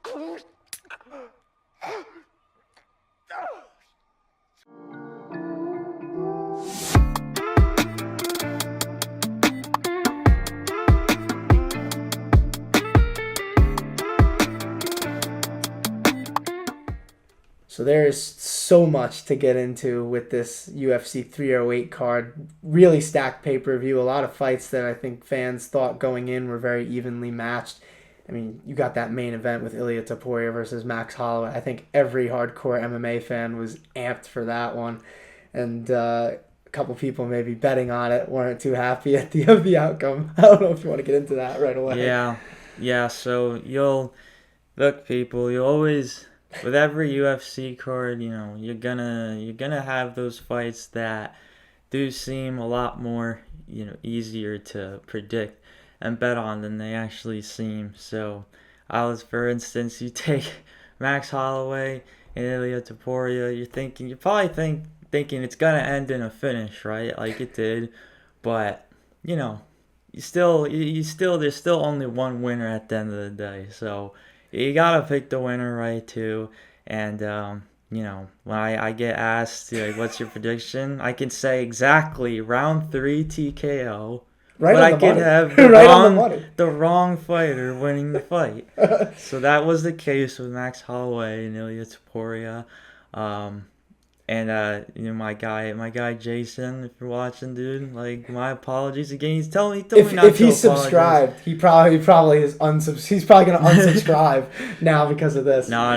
So there's so much to get into with this UFC 308 card. Really stacked pay-per-view. A lot of fights that I think fans thought going in were very evenly matched. I mean, you got that main event with Ilia Topuria versus Max Holloway. I think every hardcore MMA fan was amped for that one. And a couple people maybe betting on it weren't too happy at the outcome. I don't know if you want to get into that right away. Yeah. So people, you always, with every UFC card, you're gonna have those fights that do seem a lot more, easier to predict and bet on than they actually seem. So, for instance, you take Max Holloway and Ilia Topuria, you're probably thinking it's gonna end in a finish, right? Like it did, but there's still only one winner at the end of the day. So you gotta pick the winner, right, too. And when I get asked like, what's your prediction, I can say exactly round 3 TKO. Right, but on I could money. have the wrong fighter winning the fight. So that was the case with Max Holloway and Ilia Topuria. And my guy Jason, if you're watching, dude, like my apologies again. He's telling me not if to he's subscribed, he probably is he's probably gonna unsubscribe now because of this. No.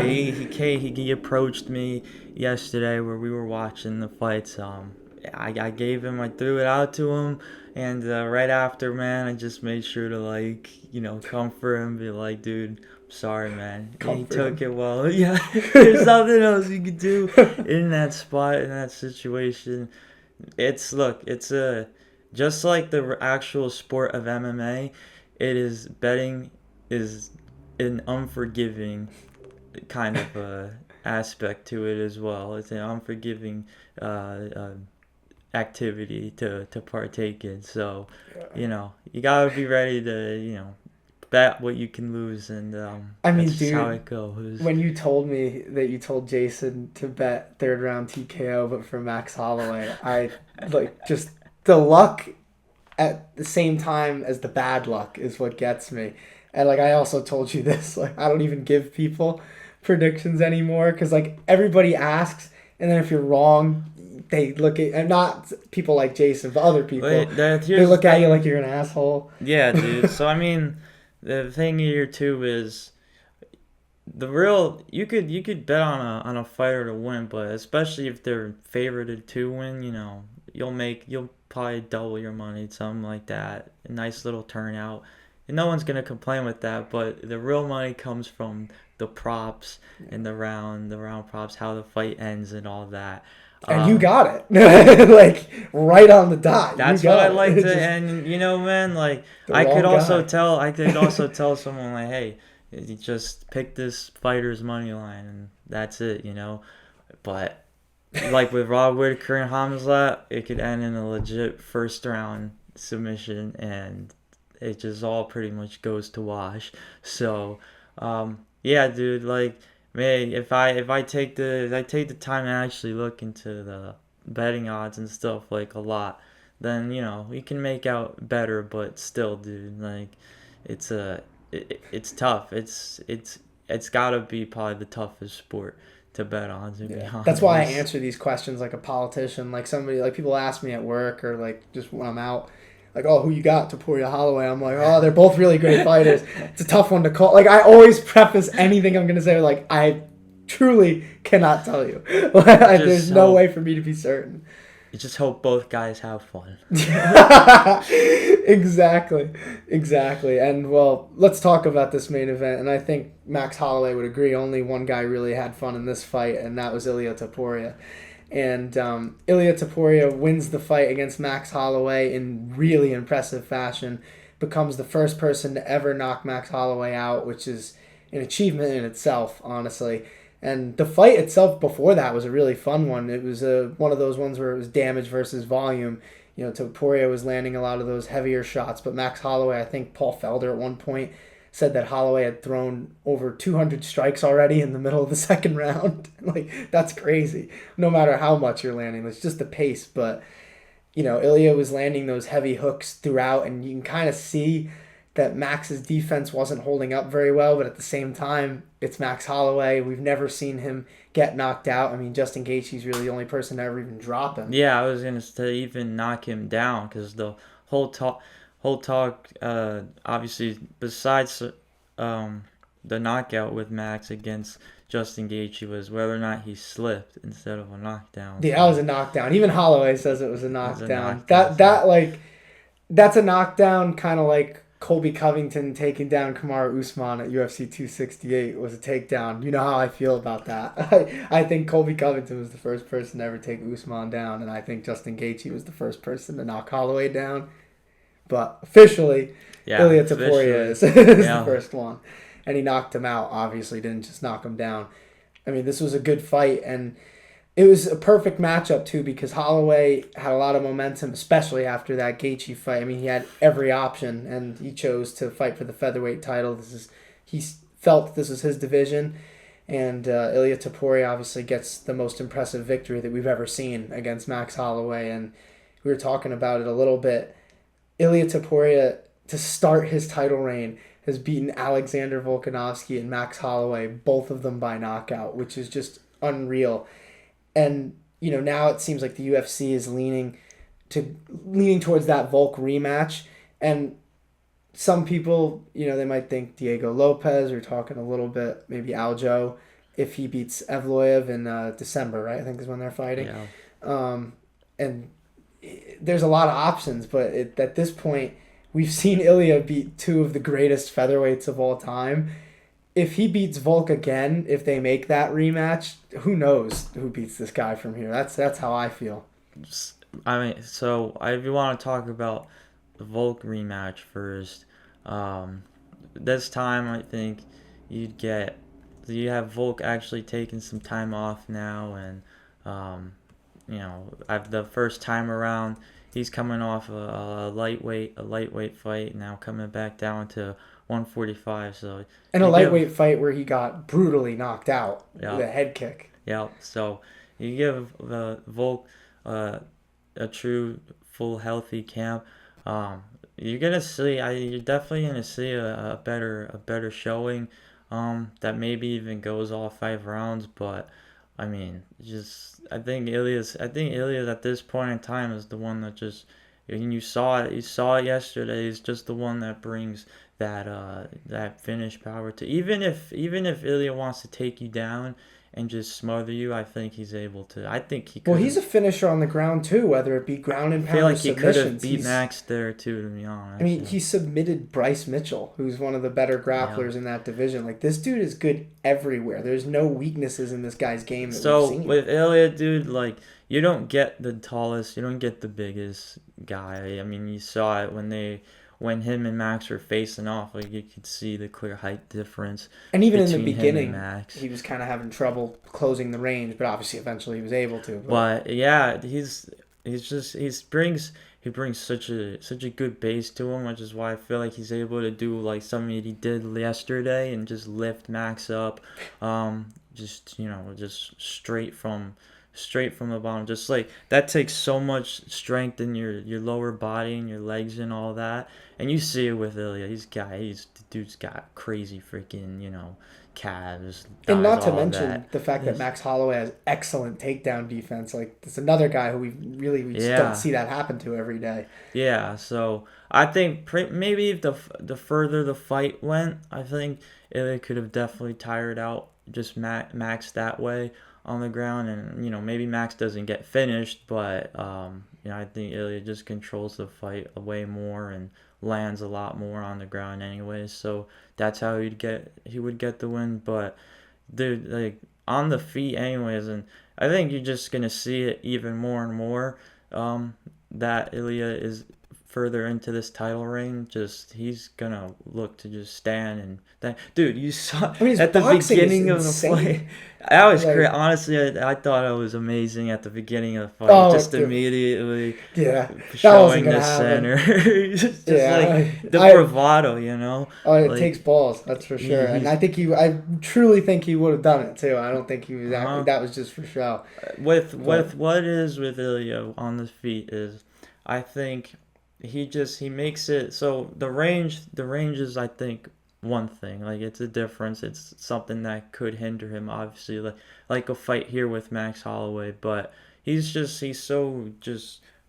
He approached me yesterday where we were watching the fights. I threw it out to him, and right after, man, I just made sure to comfort him, be like, dude, sorry, man. He took it well. Yeah, there's nothing else you could do in that spot, in that situation. It's just like the actual sport of MMA. Betting is an unforgiving kind of aspect to it as well. It's an unforgiving activity to partake in. So, you gotta be ready to bet what you can lose, and that's just how it goes. When you told me that you told Jason to bet third round TKO, but for Max Holloway, I just the luck at the same time as the bad luck is what gets me. And I also told you this, I don't even give people predictions anymore because everybody asks, and then if you're wrong, they look at, and not people like Jason, but other people. They look at you like you're an asshole. Yeah, dude. So I mean, the thing here too is you could bet on a fighter to win, but especially if they're favorited to win, you'll probably double your money, something like that. A nice little turnout. And no one's gonna complain with that, but the real money comes from the props and the round props, how the fight ends and all that. And you got it, right on the dot. That's what I like to, and man, I could also tell someone hey, you just pick this fighter's money line and that's it, But with Rob Whittaker and Hamzat, it could end in a legit first round submission, and it just all pretty much goes to wash. So, yeah, dude, man, if I take the time to actually look into the betting odds and stuff a lot, then we can make out better. But still, dude, it's tough. It's gotta be probably the toughest sport to bet on. To be honest. That's why I answer these questions like a politician. Somebody, people ask me at work or just when I'm out. Oh, who you got? Topuria, Holloway. I'm oh, they're both really great fighters. It's a tough one to call. I always preface anything I'm going to say I truly cannot tell you. There's no way for me to be certain. You just hope both guys have fun. Exactly. And, well, let's talk about this main event. And I think Max Holloway would agree. Only one guy really had fun in this fight, and that was Ilia Topuria. And Ilia Topuria wins the fight against Max Holloway in really impressive fashion, becomes the first person to ever knock Max Holloway out, which is an achievement in itself, honestly. And the fight itself before that was a really fun one. It was one of those ones where it was damage versus volume. Topuria was landing a lot of those heavier shots, but Max Holloway, I think Paul Felder at one point said that Holloway had thrown over 200 strikes already in the middle of the second round. Like, that's crazy. No matter how much you're landing, it's just the pace. But, Ilya was landing those heavy hooks throughout, and you can kind of see that Max's defense wasn't holding up very well, but at the same time, it's Max Holloway. We've never seen him get knocked out. I mean, Justin Gaethje's really the only person to ever even drop him. Yeah, I was going to say even knock him down, because the whole talk, obviously, besides the knockout with Max against Justin Gaethje, was whether or not he slipped instead of a knockdown. Yeah, that was a knockdown. Even Holloway says it was a knockdown. That's a knockdown, kind of like Colby Covington taking down Kamaru Usman at UFC 268 was a takedown. You know how I feel about that. I think Colby Covington was the first person to ever take Usman down, and I think Justin Gaethje was the first person to knock Holloway down. But officially, Ilya Topuria is the first one. And he knocked him out, obviously, didn't just knock him down. I mean, this was a good fight, and it was a perfect matchup, too, because Holloway had a lot of momentum, especially after that Gaethje fight. I mean, he had every option, and he chose to fight for the featherweight title. He felt this was his division, and Ilya Topuria obviously gets the most impressive victory that we've ever seen against Max Holloway, and we were talking about it a little bit. Ilya Topuria, to start his title reign, has beaten Alexander Volkanovski and Max Holloway, both of them by knockout, which is just unreal. And, now it seems like the UFC is leaning towards that Volk rematch. And some people, they might think Diego Lopez, or talking a little bit, maybe Aljo, if he beats Evloev in December, right? I think is when they're fighting. Yeah. And there's a lot of options, but at this point, we've seen Ilya beat two of the greatest featherweights of all time. If he beats Volk again, if they make that rematch, who knows who beats this guy from here? That's how I feel. I mean, so if you want to talk about the Volk rematch first, this time I think you have Volk actually taking some time off now, and the first time around he's coming off a lightweight fight, now coming back down to 145. So and a lightweight fight where he got brutally knocked out with a head kick. Yeah. So you give Volk a true full healthy camp. You're definitely gonna see a better showing. That maybe even goes all 5 rounds, but I mean, I think Ilya at this point in time is the one that just, and you saw it yesterday, is just the one that brings that finish power to, even if Ilya wants to take you down and just smother you, I think he's able to. I think he could. Well, he's a finisher on the ground too, whether it be ground and pound. I feel like he could have beat Max there too, to be honest. I mean, he submitted Bryce Mitchell, who's one of the better grapplers in that division. Like, this dude is good everywhere. There's no weaknesses in this guy's game that we've seen. So with Ilya, dude, like, you don't get the tallest, you don't get the biggest guy. I mean, you saw it when him and Max were facing off, like, you could see the clear height difference. And even in the beginning, he was kind of having trouble closing the range, but obviously eventually he was able to. But yeah, he brings such a good base to him, which is why I feel like he's able to do like something that he did yesterday and just lift Max up, just straight from the bottom. Just like that takes so much strength in your lower body and your legs and all that. And you see it with Ilya. The dude's got crazy freaking, calves. And not to mention the fact that Max Holloway has excellent takedown defense. Like, it's another guy who we just don't see that happen to every day. Yeah, so I think maybe if the further the fight went, I think Ilya could have definitely tired out just Max that way on the ground, and maybe Max doesn't get finished, but I think Ilya just controls the fight way more and lands a lot more on the ground anyways, so that's how he would get the win. But dude, like, on the feet anyways, and I think you're just gonna see it even more and more, that Ilya is further into this title reign, he's gonna look to just stand and dude, you saw at the beginning of the fight. That was great. Honestly, I thought it was amazing at the beginning of the fight. Just immediately showing the center. just like the bravado, you know. Oh, it takes balls, that's for sure. And I truly think he would have done it too. I don't think he was that was just for show. With what is with Ilya on the feet is, I think he makes it so the range is, I think, one thing. Like, it's a difference. It's something that could hinder him, obviously, like a fight here with Max Holloway. But he's so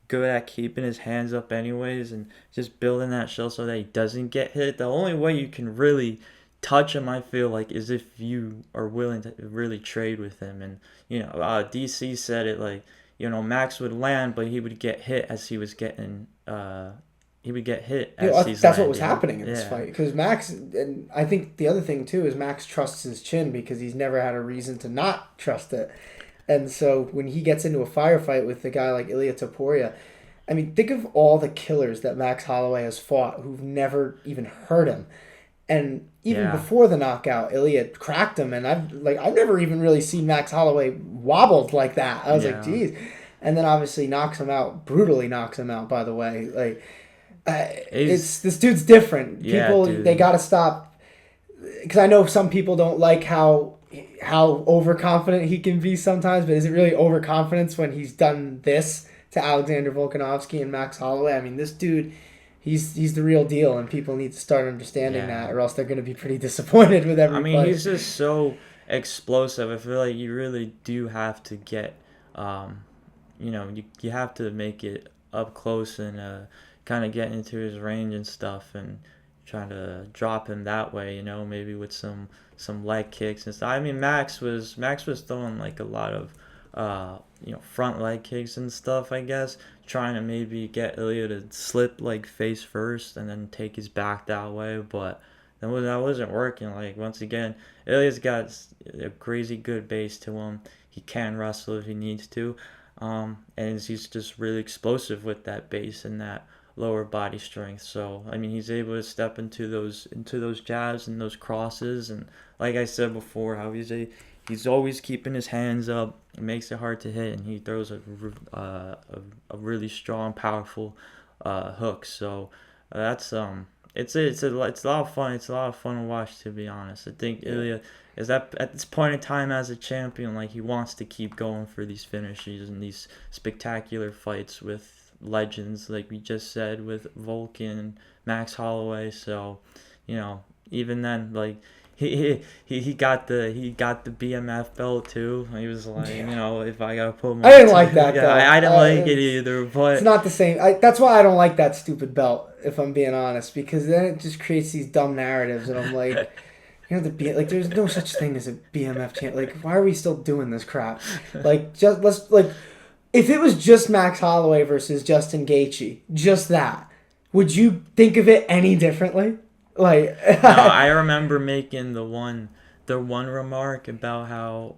good at keeping his hands up anyways, and just building that shell so that he doesn't get hit. The only way you can really touch him, I feel like, is if you are willing to really trade with him. And DC said it like, Max would land, but he would get hit as he was getting. That's what was happening in this fight, because Max, and I think the other thing too is Max trusts his chin because he's never had a reason to not trust it, and so when he gets into a firefight with a guy like Ilia Topuria, I mean, think of all the killers that Max Holloway has fought who've never even hurt him, and even before the knockout, Ilia cracked him, and I've never even really seen Max Holloway wobbled like that. I was like, geez, and then obviously brutally knocks him out. By the way, like. This dude's different. People, they gotta stop, because I know some people don't like how overconfident he can be sometimes. But is it really overconfidence when he's done this to Alexander Volkanovski and Max Holloway? I mean, this dude, he's the real deal, and people need to start understanding that, or else they're gonna be pretty disappointed with every fight. He's just so explosive. I feel like you really do have to get, you have to make it up close and kind of get into his range and stuff, and trying to drop him that way, maybe with some leg kicks and stuff. I mean, Max was throwing like a lot of front leg kicks and stuff, I guess, trying to maybe get Ilya to slip like face first and then take his back that way, but that wasn't working. Like, once again, Ilya's got a crazy good base to him. He can wrestle if he needs to, and he's just really explosive with that base and that lower body strength. So I mean, he's able to step into those jabs and those crosses, and like I said before, how he's always keeping his hands up. It makes it hard to hit, and he throws a really strong, powerful hook. So that's it's a lot of fun. It's a lot of fun to watch, to be honest. I think Ilya is at this point in time as a champion, like, he wants to keep going for these finishes and these spectacular fights with legends, like we just said, with Volkan and Max Holloway. So, even then, like, he got the BMF belt too. He was like, if I gotta put my, I didn't like that belt. I didn't like it either, but it's not the same. That's why I don't like that stupid belt, if I'm being honest, because then it just creates these dumb narratives, and I'm like, there's no such thing as a BMF champ. Like, why are we still doing this crap? Like, if it was just Max Holloway versus Justin Gaethje, just that, would you think of it any differently? Like, no, I remember making the one remark about how,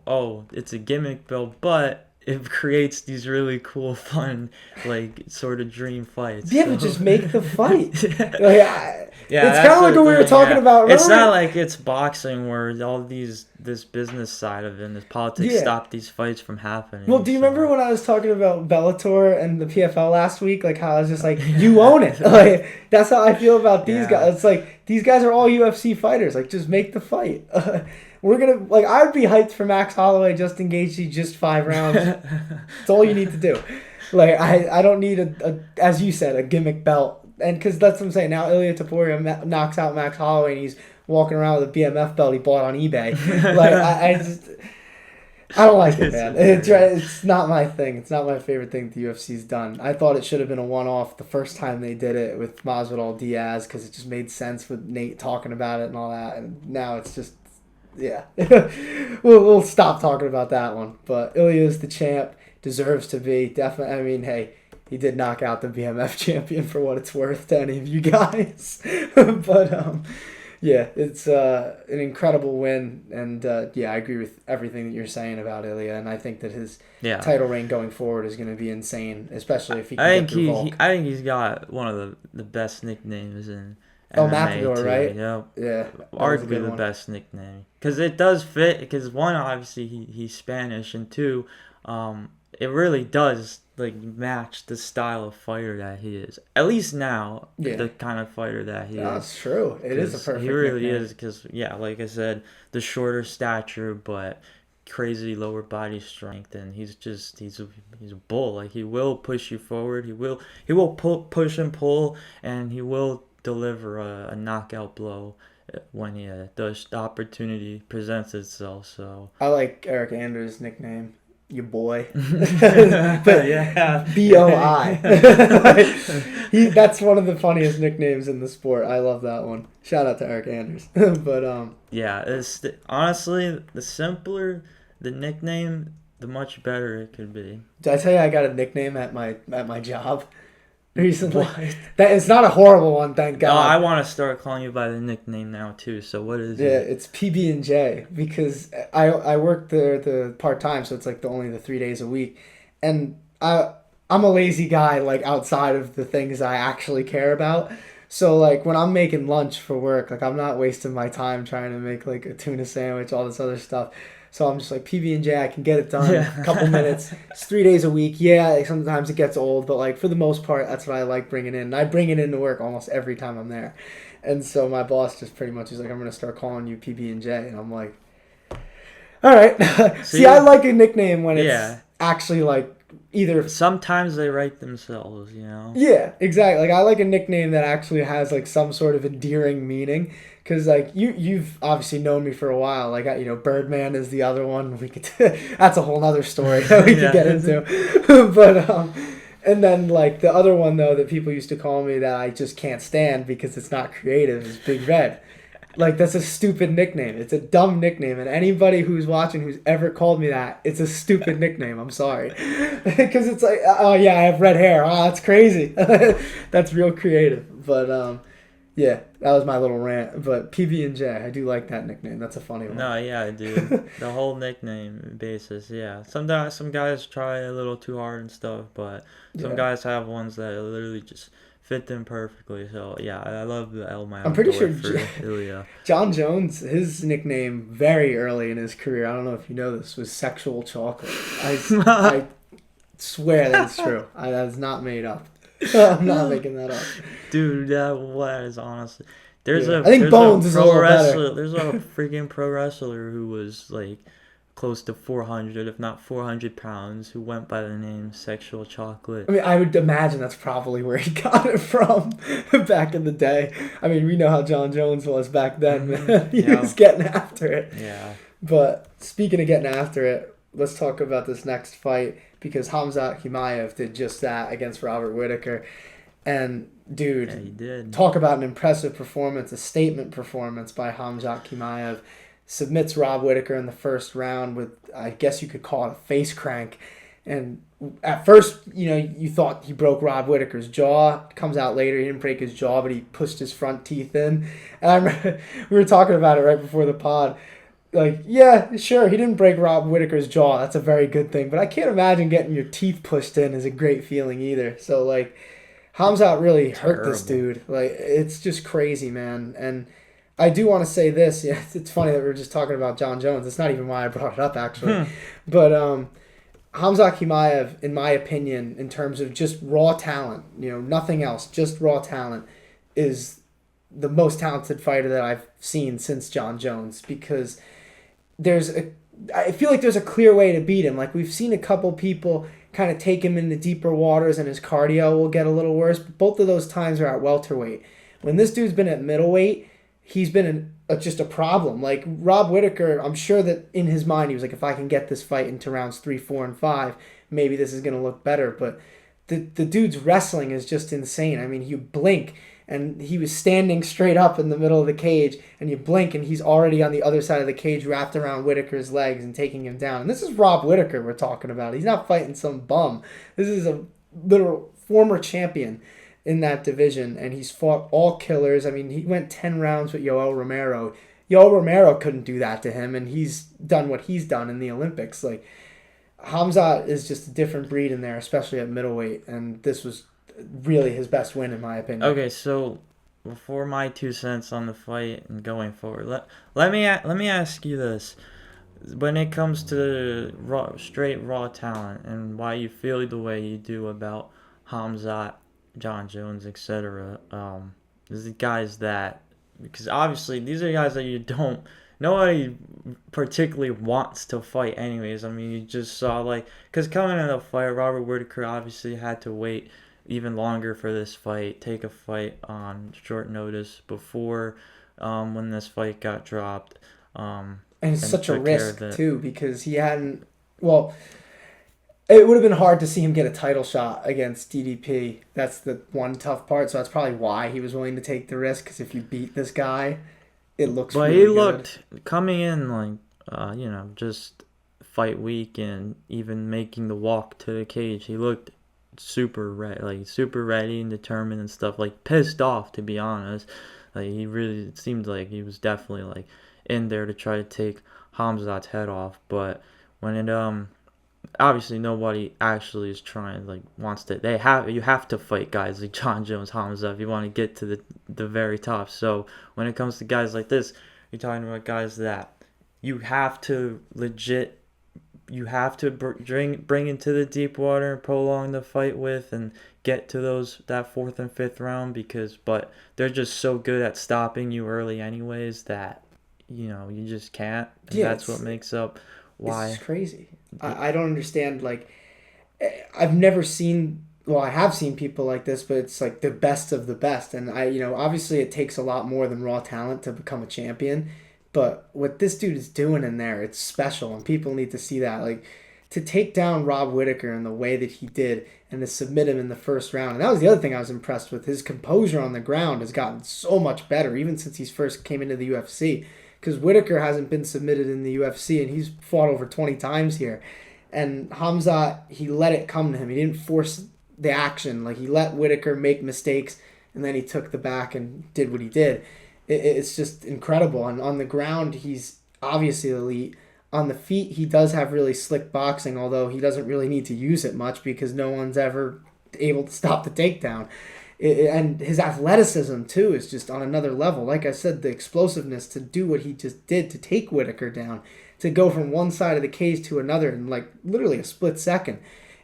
it's a gimmick belt, but it creates these really cool, fun, like, sort of dream fights. Yeah, but just make the fight. It's kind of like what we were talking about. Remember? It's not like it's boxing where this business side of it and this politics stop these fights from happening. Well, do you remember when I was talking about Bellator and the PFL last week? Like, how I was just like, you own it. Like, that's how I feel about these guys. It's like, these guys are all UFC fighters. Like, just make the fight. We're gonna, like, I would be hyped for Max Holloway, Justin Gaethje, just 5 rounds. That's all you need to do. Like, I don't need as you said, a gimmick belt. And because that's what I'm saying. Now Ilia Topuria knocks out Max Holloway, and he's walking around with a BMF belt he bought on eBay. Like, I don't like it, man. It's not my thing. It's not my favorite thing the UFC's done. I thought it should have been a one-off the first time they did it with Masvidal Diaz, because it just made sense with Nate talking about it and all that. And now it's just, we'll stop talking about that one. But Ilya's the champ, deserves to be. Definitely. I mean, hey, he did knock out the BMF champion, for what it's worth to any of you guys. But Yeah, it's an incredible win, and yeah, I agree with everything that you're saying about Ilya, and I think that his title reign going forward is going to be insane, especially if he can get through Volk. I think he's got one of the best nicknames in Oh, MMA Matador, too. right? Yep. Yeah, Arguably the best nickname. Because it does fit, because one, obviously, he's Spanish, and two, it really does match the style of fighter that he is. At least now, the kind of fighter that he is. That's true. It is a perfect He really nickname. is, because, like I said, the shorter stature, but crazy lower body strength, and he's a bull. Like, he will push you forward. He will push and pull, and he will deliver a knockout blow when the opportunity presents itself. So I like Eric Anders' nickname, your boy. But yeah, BOI. That's one of the funniest nicknames in the sport. I love that one. Shout out to Eric Anders. But yeah, honestly, the simpler the nickname, the much better it could be. Did I tell you I got a nickname at my job recently? What? That it's not a horrible one, thank God. No, I want to start calling you by the nickname now too. So what is it? Yeah, it's PB&J, because I work the part time, so it's like only the 3 days a week, and I'm a lazy guy, like outside of the things I actually care about. So like when I'm making lunch for work, like I'm not wasting my time trying to make like a tuna sandwich, all this other stuff. So I'm just like, PB&J, I can get it done in a couple minutes. It's 3 days a week. Yeah, sometimes it gets old, but like for the most part, that's what I like bringing in. And I bring it into work almost every time I'm there. And so my boss just pretty much is like, I'm going to start calling you PB&J. And I'm like, all right. See, I like a nickname when it's actually like either... Sometimes they write themselves, you know? Yeah, exactly. Like I like a nickname that actually has like some sort of endearing meaning. Because like you've obviously known me for a while. Like Birdman is the other one. We could that's a whole other story that we could get into. But and then like the other one though that people used to call me that I just can't stand because it's not creative is Big Red. Like that's a stupid nickname. It's a dumb nickname, and anybody who's watching who's ever called me that, it's a stupid nickname. I'm sorry, because it's like, oh yeah, I have red hair. Oh, that's crazy. That's real creative, but yeah, that was my little rant. But PB&J, I do like that nickname. That's a funny one. No, yeah, dude. The whole nickname basis, yeah. Some guys try a little too hard and stuff, but some guys have ones that literally just fit them perfectly. So yeah, I love the El Mayo. I'm pretty sure Ilya. John Jones, his nickname very early in his career, I don't know if you know this, was Sexual Chocolate. I swear that's true. That's not made up. I'm not making that up. Dude, that is honestly. I think Bones is a little better. There's a freaking pro wrestler who was like close to 400, if not 400 pounds, who went by the name Sexual Chocolate. I mean, I would imagine that's probably where he got it from back in the day. I mean, we know how John Jones was back then, man. He was getting after it. Yeah. But speaking of getting after it, let's talk about this next fight, because Khamzat Chimaev did just that against Robert Whittaker. And, dude, he did. Talk about an impressive performance, a statement performance by Khamzat Chimaev. Submits Rob Whittaker in the first round with, I guess you could call it a face crank. And at first, you thought he broke Rob Whittaker's jaw. Comes out later, he didn't break his jaw, but he pushed his front teeth in. And I remember we were talking about it right before the pod. Like, yeah, sure, he didn't break Rob Whittaker's jaw. That's a very good thing. But I can't imagine getting your teeth pushed in is a great feeling either. So, like, Khamzat really hurt this dude. Like, it's just crazy, man. And I do want to say this. Yeah, it's funny that we were just talking about John Jones. It's not even why I brought it up, actually. But Khamzat Chimaev, in my opinion, in terms of just raw talent, nothing else, just raw talent, is the most talented fighter that I've seen since John Jones, because I feel like there's a clear way to beat him. Like, we've seen a couple people kind of take him into deeper waters and his cardio will get a little worse, but both of those times are at welterweight. When this dude's been at middleweight, he's been just a problem. Like, Rob Whittaker, I'm sure that in his mind he was like, if I can get this fight into rounds 3, 4, and 5, maybe this is going to look better. But the dude's wrestling is just insane. I mean, you blink, and he was standing straight up in the middle of the cage, and you blink, and he's already on the other side of the cage wrapped around Whittaker's legs and taking him down. And this is Rob Whittaker we're talking about. He's not fighting some bum. This is a literal former champion. in that division, and he's fought all killers. I mean, he went 10 rounds with Yoel Romero. Yoel Romero couldn't do that to him, and he's done what he's done in the Olympics. Like, Khamzat is just a different breed in there, especially at middleweight, and this was really his best win, in my opinion. Okay, so before my 2 cents on the fight and going forward, let me ask you this. When it comes to straight raw talent and why you feel the way you do about Khamzat, John Jones, etc., these guys that, because obviously these are guys that nobody particularly wants to fight anyways. I mean, you just saw, like, because coming in the fight, Robert Whittaker obviously had to wait even longer for this fight, take a fight on short notice before when this fight got dropped. And it's such a risk, too, because he hadn't... Well, it would have been hard to see him get a title shot against DDP. That's the one tough part, so that's probably why he was willing to take the risk, because if you beat this guy, it looks really good. But he looked, coming in, like, just fight week and even making the walk to the cage, he looked super ready and determined and stuff, like, pissed off, to be honest. Like, it seemed like he was definitely, like, in there to try to take Khamzat's head off, but when it obviously nobody actually is trying, like, wants to. You have to fight guys like John Jones, Khamzat, if you want to get to the very top. So when it comes to guys like this, you're talking about guys that you have to bring into the deep water and prolong the fight with and get to that fourth and fifth round, but they're just so good at stopping you early anyways that you just can't. And that's what makes up why. It's crazy. I don't understand. Like, I've never seen. Well, I have seen people like this, but it's like the best of the best. And obviously it takes a lot more than raw talent to become a champion. But what this dude is doing in there, it's special, and people need to see that. Like, to take down Rob Whittaker in the way that he did and to submit him in the first round. And that was the other thing I was impressed with. His composure on the ground has gotten so much better, even since he first came into the UFC. Because Whittaker hasn't been submitted in the UFC, and he's fought over 20 times here. And Khamzat, he let it come to him. He didn't force the action. Like, he let Whittaker make mistakes, and then he took the back and did what he did. It's just incredible. And on the ground, he's obviously elite. On the feet, he does have really slick boxing, although he doesn't really need to use it much because no one's ever able to stop the takedown. And his athleticism, too, is just on another level. Like I said, the explosiveness to do what he just did to take Whittaker down, to go from one side of the cage to another in, like, literally a split second.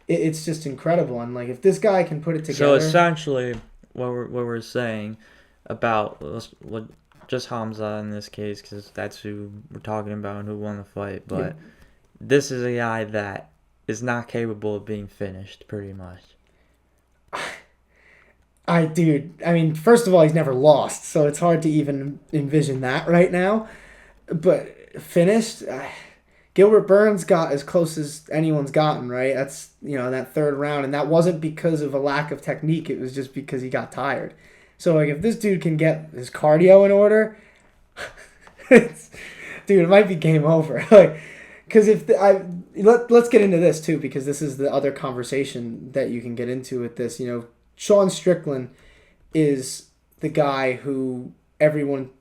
It's just incredible. And, like, if this guy can put it together... So, essentially, what we're saying about just Khamzat in this case, because that's who we're talking about and who won the fight, but this is a guy that is not capable of being finished, pretty much. I mean, first of all, he's never lost, so it's hard to even envision that right now. But finished, Gilbert Burns got as close as anyone's gotten, right? That's, that third round, and that wasn't because of a lack of technique. It was just because he got tired. So, like, if this dude can get his cardio in order, it might be game over. Like, because let's get into this too, because this is the other conversation that you can get into with this. Sean Strickland is the guy who everyone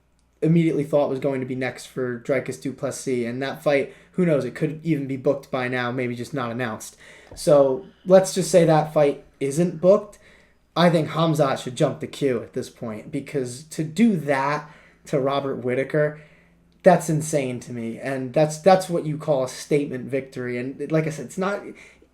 immediately thought was going to be next for Dricus du Plessis. And that fight, who knows, it could even be booked by now, maybe just not announced. So let's just say that fight isn't booked. I think Khamzat should jump the queue at this point, because to do that to Robert Whittaker, that's insane to me. And that's what you call a statement victory. And like I said, it's not...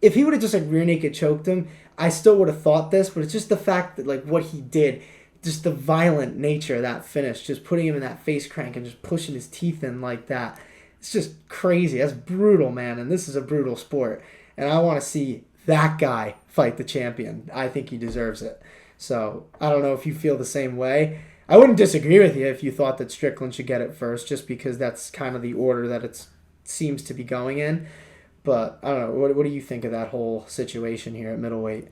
If he would have just, like, rear naked choked him, I still would have thought this, but it's just the fact that, like, what he did, just the violent nature of that finish, just putting him in that face crank and just pushing his teeth in like that. It's just crazy. That's brutal, man, and this is a brutal sport. And I want to see that guy fight the champion. I think he deserves it. So I don't know if you feel the same way. I wouldn't disagree with you if you thought that Strickland should get it first, just because that's kind of the order that it seems to be going in. But I don't know. What do you think of that whole situation here at middleweight?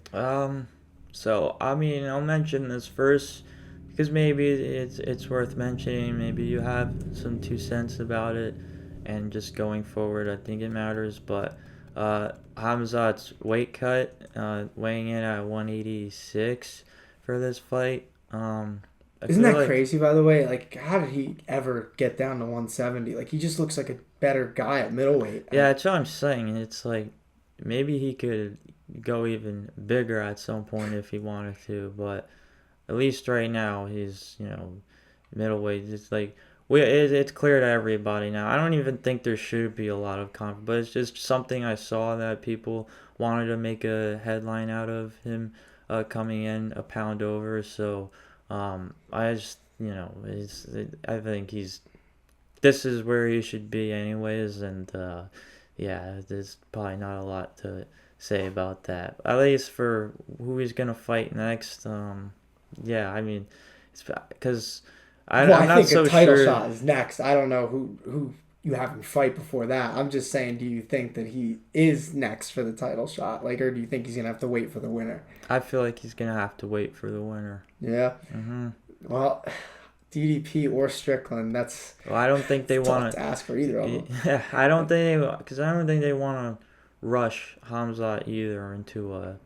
So I mean, I'll mention this first because maybe it's worth mentioning. Maybe you have some 2 cents about it, and just going forward, I think it matters. But Khamzat's weight cut, weighing in at 186, for this fight. Isn't that crazy, by the way? Like, how did he ever get down to 170? Like, he just looks like a better guy at middleweight. Yeah, that's what I'm saying. It's like maybe he could go even bigger at some point if he wanted to, but at least right now he's, middleweight. It's like it's clear to everybody now. I don't even think there should be a lot of conflict, but it's just something I saw that people wanted to make a headline out of him coming in a pound over. So I just, I think this is where he should be anyways, and yeah, there's probably not a lot to say about that. At least for who he's gonna fight next. Yeah, I mean, it's because I'm not think so a title sure. shot is next. I don't know who you have him fight before that. I'm just saying, do you think that he is next for the title shot? Like, or do you think he's gonna have to wait for the winner? I feel like he's gonna have to wait for the winner. Yeah. Mm-hmm. Well, DDP or Strickland. That's. Well, I don't think they want to ask for either of them. Yeah, I don't think they want to rush Hamzat either into a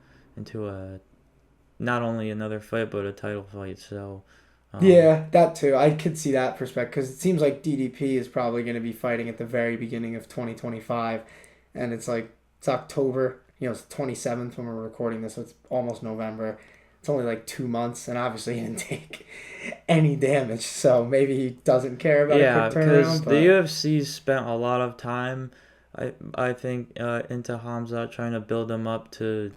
not only another fight but a title fight. So. Yeah, that too. I could see that perspective because it seems like DDP is probably going to be fighting at the very beginning of 2025, and it's October. It's the 27th when we're recording this, so it's almost November. It's only like 2 months, and obviously he didn't take any damage, so maybe he doesn't care about a quick turnaround. Yeah, because the UFC spent a lot of time, I think, into Hamzat trying to build him up to,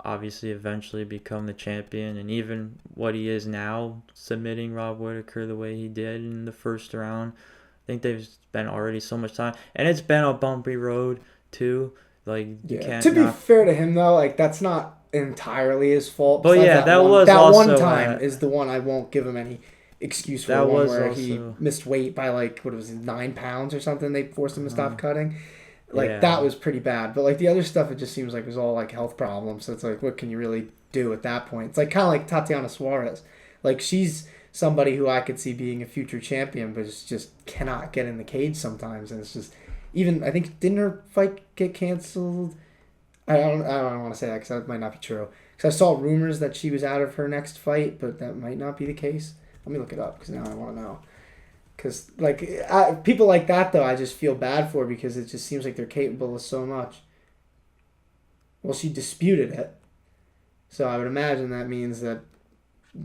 obviously eventually become the champion, and even what he is now, submitting Rob Whittaker the way he did in the first round. I think they've spent already so much time, and it's been a bumpy road too. Like, to be fair to him though, like that's not entirely his fault. But yeah, that one time is the one I won't give him any excuse for. Where he missed weight by 9 pounds or something. They forced him to stop cutting. That was pretty bad. But the other stuff, it just seems like it was all health problems. So it's what can you really do at that point? It's kind of like Tatiana Suarez. She's somebody who I could see being a future champion, but just cannot get in the cage sometimes. And it's just, even, I think, didn't her fight get canceled? I don't want to say that because that might not be true. Because I saw rumors that she was out of her next fight, but that might not be the case. Let me look it up because now I want to know. Because, people like that, though, I just feel bad for because it just seems like they're capable of so much. Well, she disputed it. So I would imagine that means that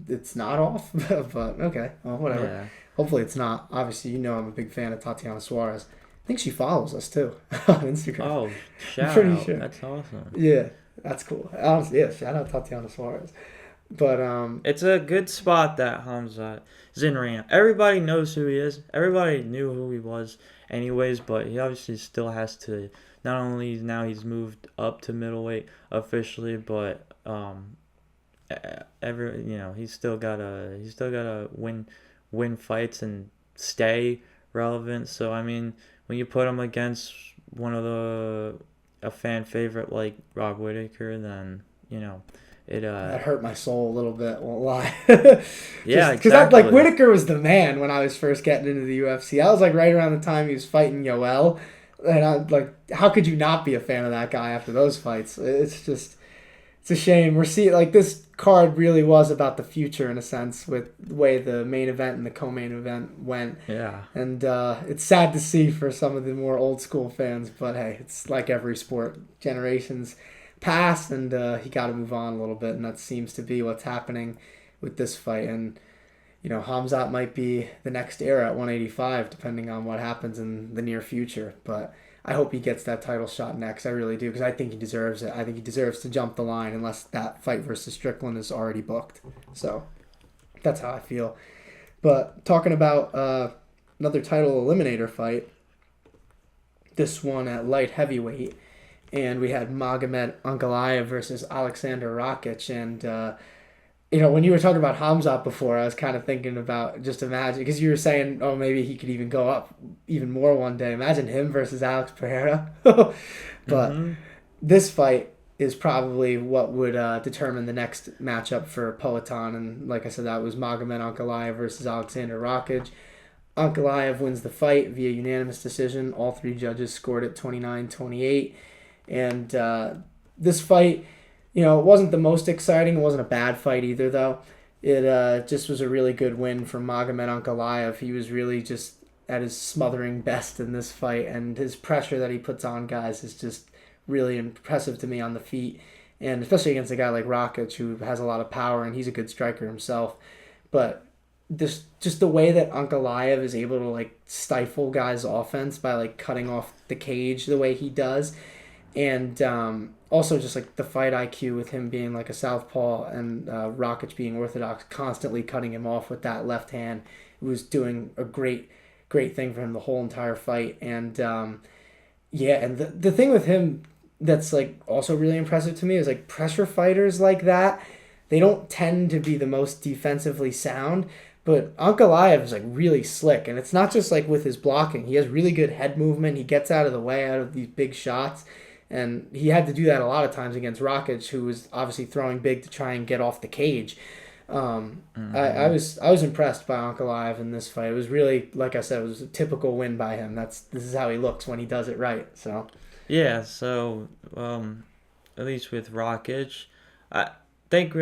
it's not off. But, okay. Well, whatever. Yeah. Hopefully it's not. Obviously, I'm a big fan of Tatiana Suarez. I think she follows us, too, on Instagram. Oh, shout out. Sure. That's awesome. Yeah, that's cool. Honestly, yeah, shout out Tatiana Suarez. But it's a good spot that Hamzat is in right now. Everybody knows who he is. Everybody knew who he was anyways, but he obviously still has to, not only now he's moved up to middleweight officially, but he's still gotta win fights and stay relevant. So I mean, when you put him against a fan favorite like Rob Whittaker, then that hurt my soul a little bit, won't lie. Yeah, exactly. Because Whittaker was the man when I was first getting into the UFC. I was right around the time he was fighting Yoel, and I'm how could you not be a fan of that guy after those fights? It's a shame. We're seeing this card really was about the future in a sense with the way the main event and the co-main event went. Yeah. And it's sad to see for some of the more old school fans, but hey, it's like every sport. Generations pass, and he got to move on a little bit, and that seems to be what's happening with this fight. And Hamzat might be the next era at 185 depending on what happens in the near future, but I hope he gets that title shot next. I really do, because I think he deserves it. I think he deserves to jump the line unless that fight versus Strickland is already booked. So that's how I feel. But talking about another title eliminator fight, this one at light heavyweight, and we had Magomed Ankalaev versus Alexander Rakic. And, when you were talking about Hamzat before, I was kind of thinking about, just imagine, because you were saying, oh, maybe he could even go up even more one day. Imagine him versus Alex Pereira. But this fight is probably what would determine the next matchup for Poatan. And like I said, that was Magomed Ankalaev versus Alexander Rakic. Ankalaev wins the fight via unanimous decision. All three judges scored it 29-28. And this fight, It wasn't the most exciting. It wasn't a bad fight either, though. It just was a really good win from Magomed Ankalaev. He was really just at his smothering best in this fight, and his pressure that he puts on guys is just really impressive to me on the feet, and especially against a guy like Rakic, who has a lot of power, and he's a good striker himself. But just the way that Ankalaev is able to like stifle guys' offense by like cutting off the cage the way he does, and also just like the fight IQ with him being like a southpaw and Rakic being orthodox, constantly cutting him off with that left hand. It was doing a great thing for him the whole entire fight. And and the thing with him that's like also really impressive to me is like pressure fighters like that, they don't tend to be the most defensively sound, but Ankalaev is like really slick, and it's not just like with his blocking. He has really good head movement. He gets out of the way out of these big shots, and he had to do that a lot of times against Rakic, who was obviously throwing big to try and get off the cage. I was impressed by Ankalaev in this fight. It was really, like I said, it was a typical win by him. This is how he looks when he does it right. So yeah, so at least with Rakic, I think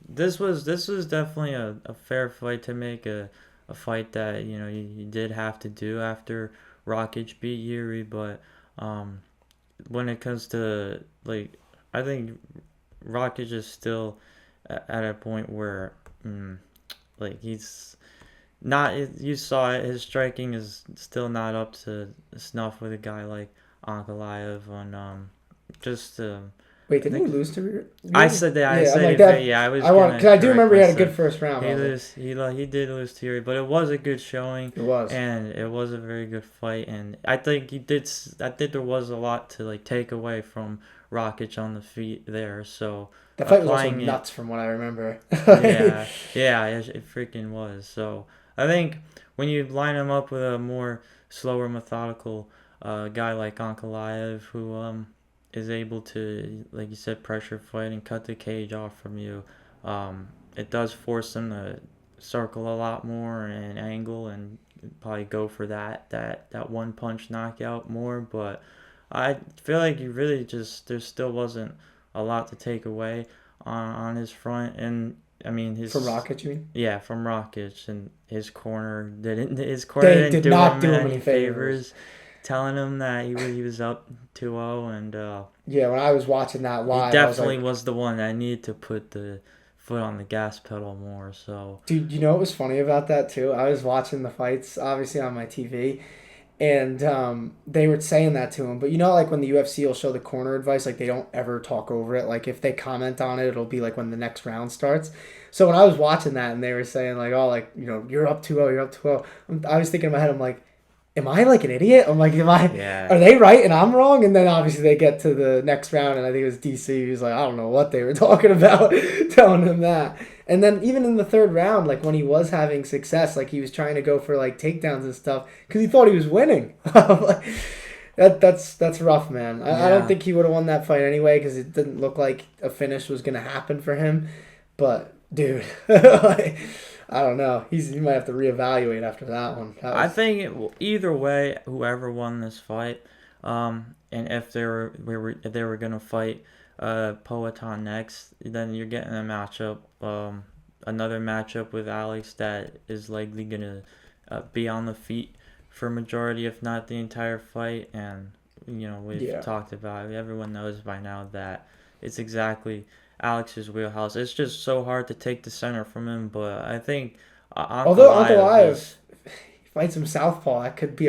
this was definitely a fair fight to make, a fight that you did have to do after Rakic beat Yuri, but when it comes to like, I think Rakic is still at a point where like he's not, you saw it, his striking is still not up to snuff with a guy like Ankalaev on just wait, did he lose to Yuri? I said that. I said like that. Yeah, I was. Because I do remember he had a good first round. He did lose to Yuri, but it was a good showing. It was, and it was a very good fight. And I think he did. I think there was a lot to like take away from Rakic on the feet there. So the fight was also nuts from what I remember. it freaking was. So I think when you line him up with a more slower, methodical guy like Ankalaev, who is able to, like you said, pressure fight and cut the cage off from you, it does force him to circle a lot more and angle and probably go for that one punch knockout more. But I feel like you really just, there still wasn't a lot to take away on his front. And I mean, from Rakic, you mean? Yeah, from Rakic, and his corner didn't do him any favors, telling him that he was up 2-0, and yeah, when I was watching that live, he definitely was the one that needed to put the foot on the gas pedal more. So, dude, you know what was funny about that too? I was watching the fights obviously on my TV, and they were saying that to him. But like when the UFC will show the corner advice, like they don't ever talk over it. Like if they comment on it, it'll be like when the next round starts. So when I was watching that and they were saying like, oh, like, you're up 2-0, you're up 2-0, I was thinking in my head, I'm like, am I like an idiot? I'm like, are they right and I'm wrong? And then obviously they get to the next round, and I think it was DC. He was like, I don't know what they were talking about, telling him that. And then even in the third round, like when he was having success, like he was trying to go for like takedowns and stuff because he thought he was winning. That's rough, man. I don't think he would have won that fight anyway because it didn't look like a finish was going to happen for him. But dude, I don't know. He might have to reevaluate after that one. I think either way, whoever won this fight, and if they were gonna fight Poatan next, then you're getting a matchup, another matchup with Alex that is likely gonna be on the feet for majority, if not the entire fight. And we've talked about it. Everyone knows by now that it's exactly Alex's wheelhouse. It's just so hard to take the center from him, but I think although Ankalaev fights him southpaw, that could be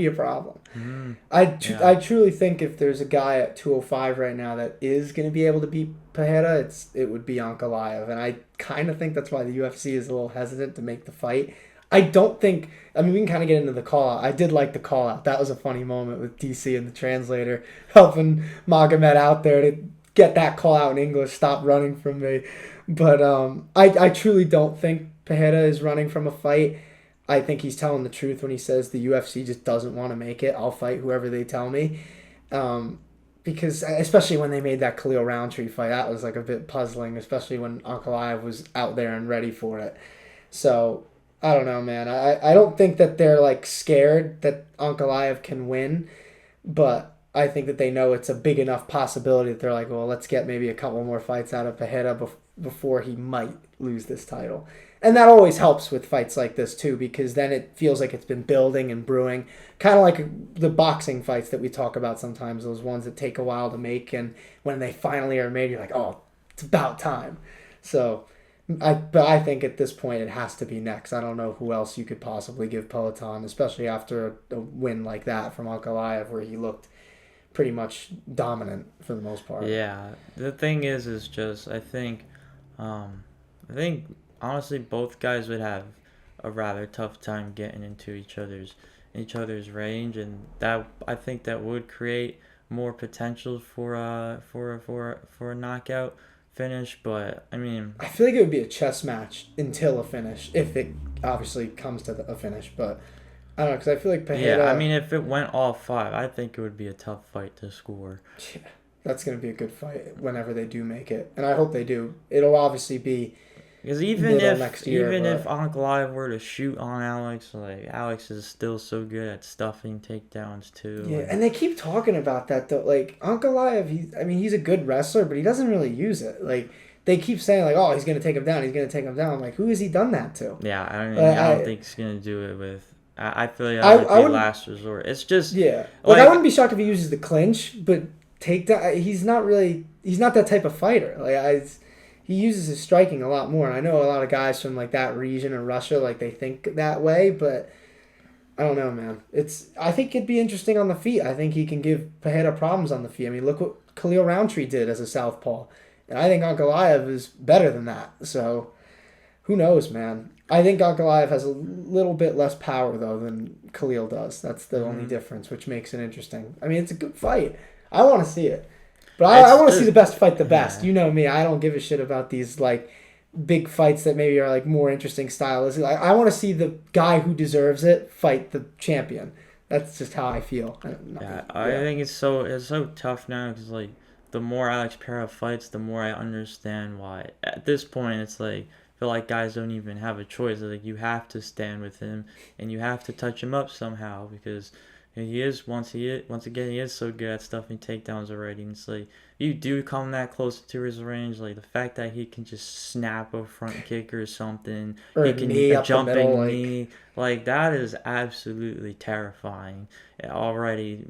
a problem. Mm-hmm. I truly think if there's a guy at 205 right now that is going to be able to beat Pereira, it would be Ankalaev, and I kind of think that's why the UFC is a little hesitant to make the fight. I don't think, I mean, we can kind of get into the call out. I did like the call out. That was a funny moment with DC and the translator helping Magomed out there to get that call out in English, stop running from me. But I truly don't think Pereira is running from a fight. I think he's telling the truth when he says the UFC just doesn't want to make it. I'll fight whoever they tell me. Because especially when they made that Khalil Roundtree fight, that was like a bit puzzling, especially when Ankalaev was out there and ready for it. So, I don't know, man. I don't think that they're like scared that Ankalaev can win, but I think that they know it's a big enough possibility that they're like, well, let's get maybe a couple more fights out of Pereira before he might lose this title. And that always helps with fights like this too, because then it feels like it's been building and brewing, kind of like the boxing fights that we talk about sometimes, those ones that take a while to make, and when they finally are made, you're like, oh, it's about time. So, but I think at this point it has to be next. I don't know who else you could possibly give Peloton, especially after a win like that from Ankalaev, where he looked pretty much dominant for the most part. Yeah, the thing is just I think honestly both guys would have a rather tough time getting into each other's range, and that I think that would create more potential for a knockout finish. But I mean, I feel like it would be a chess match until a finish, if it obviously comes to a finish, but. I don't know, because I feel like Pereira... Yeah, I mean, if it went all 5, I think it would be a tough fight to score. Yeah, that's going to be a good fight whenever they do make it. And I hope they do. It'll obviously be because even if next year, if Ankalaev were to shoot on Alex, like, Alex is still so good at stuffing takedowns, too. Yeah, and they keep talking about that, though. Like, Ankalaev, he's a good wrestler, but he doesn't really use it. Like... They keep saying, like, oh, he's going to take him down, he's going to take him down. I'm like, who has he done that to? Yeah, I mean, I don't think he's going to do it with... I feel like that would be last resort. It's just... Yeah. Like, I wouldn't be shocked if he uses the clinch, but takedown... He's not that type of fighter. Like, he uses his striking a lot more. And I know a lot of guys from, like, that region of Russia, like, they think that way, but... I don't know, man. I think it'd be interesting on the feet. I think he can give Pereira problems on the feet. I mean, look what Khalil Roundtree did as a southpaw. And I think Ankalaev is better than that. So, who knows, man. I think Ankalaev has a little bit less power, though, than Khalil does. That's the only difference, which makes it interesting. I mean, it's a good fight. I want to see it. But I want to see the best fight the best. Yeah. You know me. I don't give a shit about these, like, big fights that maybe are, like, more interesting stylistic. I want to see the guy who deserves it fight the champion. That's just how I feel. I think it's so tough now because, like, the more Alex Pereira fights, the more I understand why. At this point, it's like, I feel like guys don't even have a choice. It's like, you have to stand with him, and you have to touch him up somehow, because he is so good at stuffing takedowns already. And it's like, you do come that close to his range, like the fact that he can just snap a front kick or something, or he can a jumping knee, like that is absolutely terrifying already.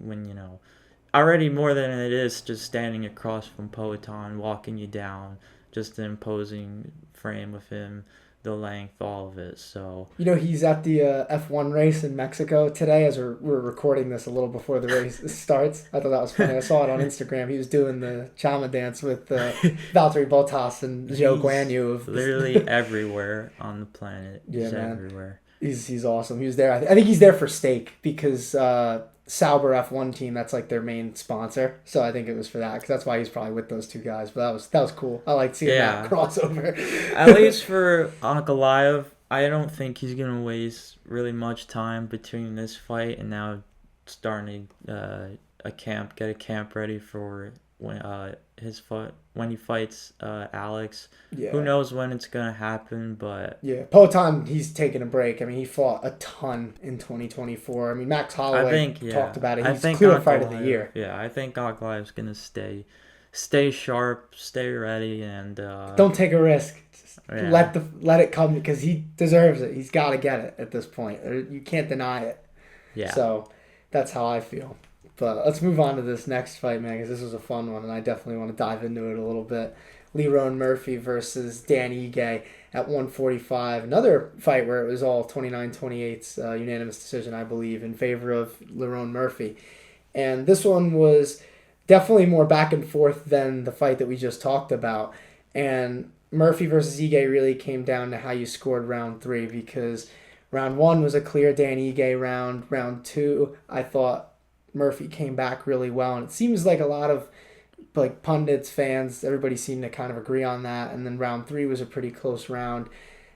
Already more than it is just standing across from Peloton, walking you down, just the imposing frame with him, the length, all of it. So he's at the F1 race in Mexico today as we're recording this a little before the race starts. I thought that was funny. I saw it on Instagram. He was doing the Chama dance with Valtteri Bottas and Zhou Guanyu. Literally everywhere on the planet. Yeah, he's man. Everywhere. He's awesome. He was there. I think he's there for steak because Sauber F1 team, that's like their main sponsor. So I think it was for that, because that's why he's probably with those two guys. But that was cool. I like seeing that crossover. At least for Ankalaev, I don't think he's going to waste really much time between this fight and now starting get a camp ready for when he fights Alex. Yeah. Who knows when it's gonna happen, but yeah, Peloton, he's taking a break. I mean, he fought a ton in 2024. I mean, Max Holloway talked about it. He's clear fight of the year. Yeah, I think Ankalaev's gonna stay sharp, stay ready, and don't take a risk. Just let it come, because he deserves it. He's got to get it at this point. You can't deny it. Yeah. So that's how I feel. But let's move on to this next fight, man, because this was a fun one, and I definitely want to dive into it a little bit. Lerone Murphy versus Dan Ige at 145. Another fight where it was all 29-28 unanimous decision, I believe, in favor of Lerone Murphy. And this one was definitely more back and forth than the fight that we just talked about. And Murphy versus Ige really came down to how you scored round 3, because round 1 was a clear Dan Ige round. Round 2, I thought Murphy came back really well, and it seems like a lot of like pundits, fans, everybody seemed to kind of agree on that. And then round 3 was a pretty close round,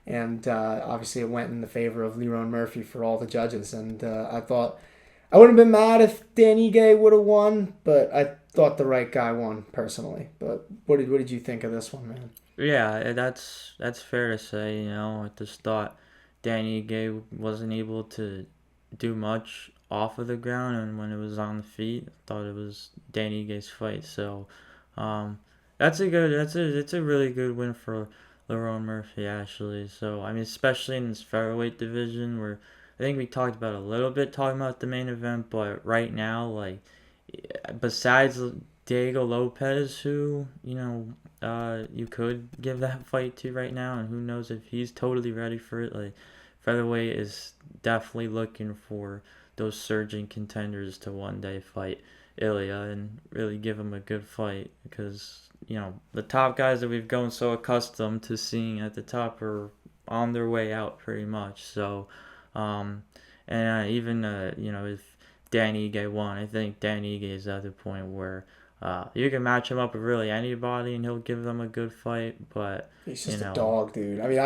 and obviously it went in the favor of Lerone Murphy for all the judges. And I thought I wouldn't have been mad if Dan Ige would have won, but I thought the right guy won personally. But what did you think of this one, man? Yeah, that's fair to say. I just thought Dan Ige wasn't able to do much off of the ground, and when it was on the feet, I thought it was Dan Igue's fight. So, it's a really good win for Lerone Murphy actually. So I mean, especially in this featherweight division where I think we talked about a little bit talking about the main event, but right now, like, besides Diego Lopez, who you could give that fight to right now, and who knows if he's totally ready for it. Like, featherweight is definitely looking for those surging contenders to one day fight Ilya and really give him a good fight, because the top guys that we've grown so accustomed to seeing at the top are on their way out pretty much. So, even if Dan Ige won, I think Dan Ige is at the point where you can match him up with really anybody and he'll give them a good fight. But he's just a dog, dude. I mean,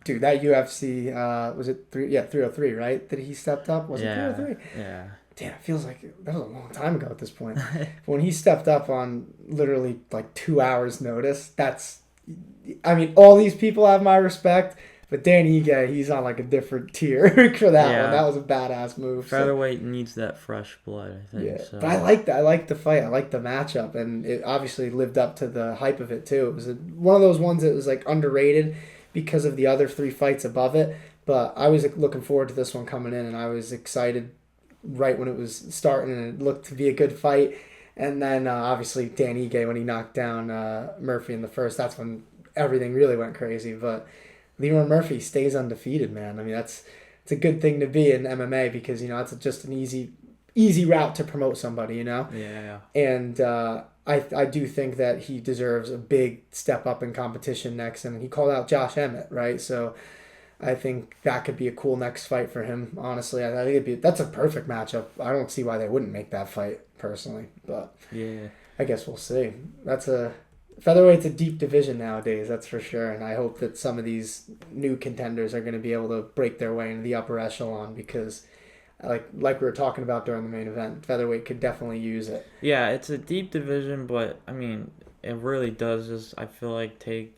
dude, that UFC was it 303, right? That he stepped up? Was it 303? Yeah. Damn, it feels like that was a long time ago at this point. But when he stepped up on literally like 2 hours notice, all these people have my respect, but Dan Ige, he's on like a different tier for that one. That was a badass move. Featherweight needs that fresh blood, I think. Yeah, so. But I like that. I like the fight. I like the matchup, and it obviously lived up to the hype of it too. It was one of those ones that was like underrated because of the other 3 fights above it. But I was looking forward to this one coming in, and I was excited right when it was starting, and it looked to be a good fight. And then obviously Dan Ige, when he knocked down Murphy in the first, that's when everything really went crazy. But Lerone Murphy stays undefeated, man. I mean, it's a good thing to be in MMA because it's just an easy route to promote somebody, Yeah. And I do think that he deserves a big step up in competition next, and he called out Josh Emmett, right? So I think that could be a cool next fight for him. Honestly, I think that's a perfect matchup. I don't see why they wouldn't make that fight personally, but yeah, I guess we'll see. Featherweight's a deep division nowadays, that's for sure, and I hope that some of these new contenders are going to be able to break their way into the upper echelon because, like we were talking about during the main event, featherweight could definitely use it. Yeah, it's a deep division, but I mean, it really does just, I feel like, take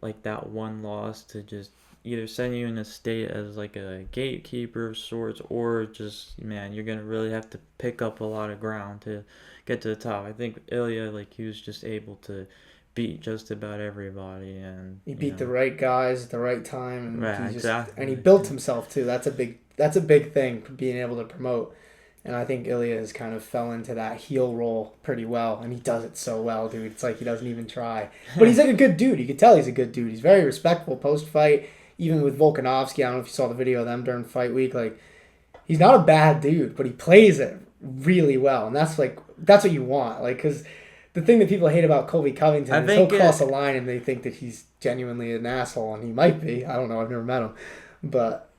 like that one loss to just either send you in a state as like a gatekeeper of sorts, or just, man, you're going to really have to pick up a lot of ground to get to the top. I think Ilya, like, he was just able to beat just about everybody, and he beat the right guys at the right time, and right, exactly. And he built himself too. That's a big thing, being able to promote. And I think Ilya has kind of fell into that heel role pretty well, and he does it so well, dude. It's like he doesn't even try. But he's like a good dude. You can tell he's a good dude. He's very respectful post-fight, even with Volkanovski. I don't know if you saw the video of them during fight week. Like, he's not a bad dude, but he plays it really well, and that's what you want. Like, because the thing that people hate about Colby Covington is he'll cross a line and they think that he's genuinely an asshole, and he might be. I don't know. I've never met him, but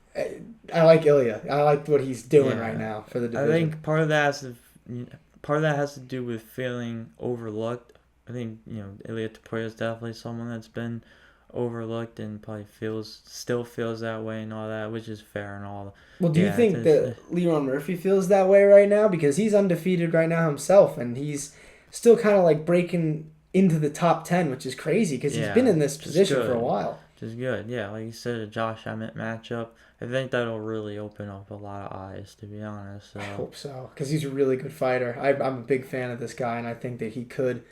I like Ilya. I like what he's doing right now for the division. I think part of that has to do with feeling overlooked. I think Ilya Topuria is definitely someone that's been overlooked and probably still feels that way and all that, which is fair and all. Well, do you think that Lerone Murphy feels that way right now, because he's undefeated right now himself, and he's still kind of like breaking into the top 10, which is crazy because he's been in this position for a while. Which is good. Yeah, like you said, a Josh Emmett matchup. I think that'll really open up a lot of eyes, to be honest. So. I hope so, because he's a really good fighter. I'm a big fan of this guy, and I think that he could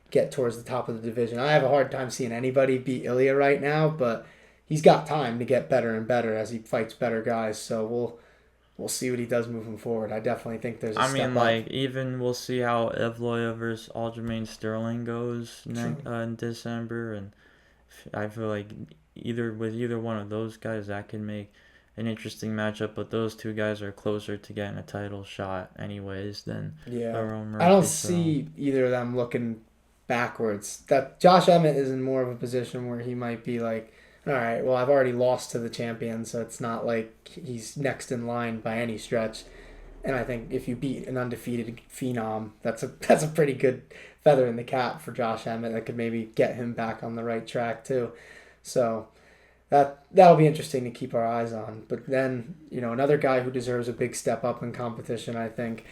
get towards the top of the division. I have a hard time seeing anybody beat Ilya right now, but he's got time to get better and better as he fights better guys. So we'll see what he does moving forward. I definitely think there's a step up. Even we'll see how Evloev versus Aljamain Sterling goes in December, and I feel like either one of those guys, that can make an interesting matchup, but those two guys are closer to getting a title shot anyways than Lerone Murphy. I don't see either of them looking backwards. That Josh Emmett is in more of a position where he might be like, all right, well, I've already lost to the champion, so it's not like he's next in line by any stretch. And I think if you beat an undefeated phenom, that's a pretty good feather in the cap for Josh Emmett. That could maybe get him back on the right track too. So that'll be interesting to keep our eyes on. But then, another guy who deserves a big step up in competition, I think,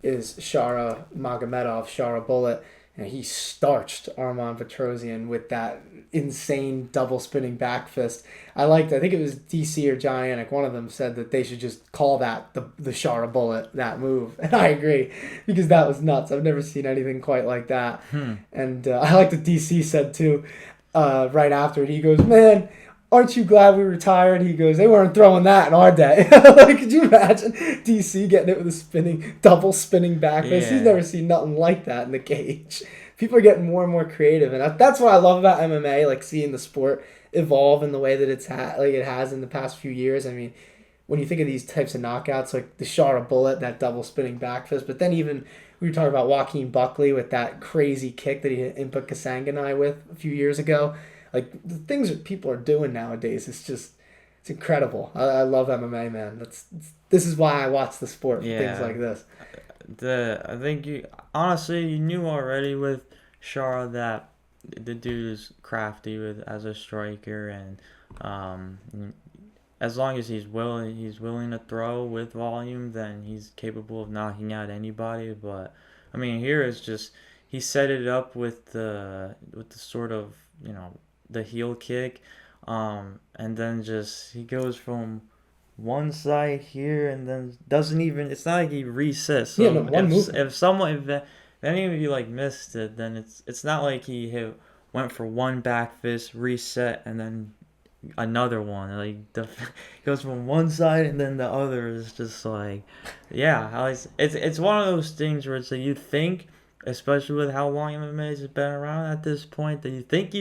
is Shara Magomedov, Shara Bullet. and he starched Arman Petrosyan with that insane double spinning back fist. I think it was DC or John Anik, one of them said that they should just call that the Shara bullet, that move. And I agree, because that was nuts. I've never seen anything quite like that. And I like what DC said too, right after it. He goes, man, aren't you glad we retired? He goes, they weren't throwing that in our day. Like, could you imagine DC getting it with a double spinning back fist? He's never seen nothing like that in the cage. People are getting more and more creative, and that's what I love about MMA, like seeing the sport evolve in the way that it has in the past few years. I mean, when you think of these types of knockouts, like the Shara bullet, that double spinning back fist, but then even we were talking about Joaquin Buckley with that crazy kick that he hit Impa Kasanganay with a few years ago. Like, the things that people are doing nowadays, it's incredible. I love MMA, man. This is why I watch the sport, for things like this. I think you knew already with Shara that the dude is crafty as a striker, and as long as he's willing to throw with volume, then he's capable of knocking out anybody. But I mean, here is just he set it up with the sort of, the heel kick, and then just he goes from one side here and then doesn't even, it's not like he resets. So if any of you like missed it, then it's not like he went for one back fist, reset, and then another one. Like, goes from one side and then the other is just like, it's one of those things where it's like, you think, especially with how long MMA has been around at this point, that you think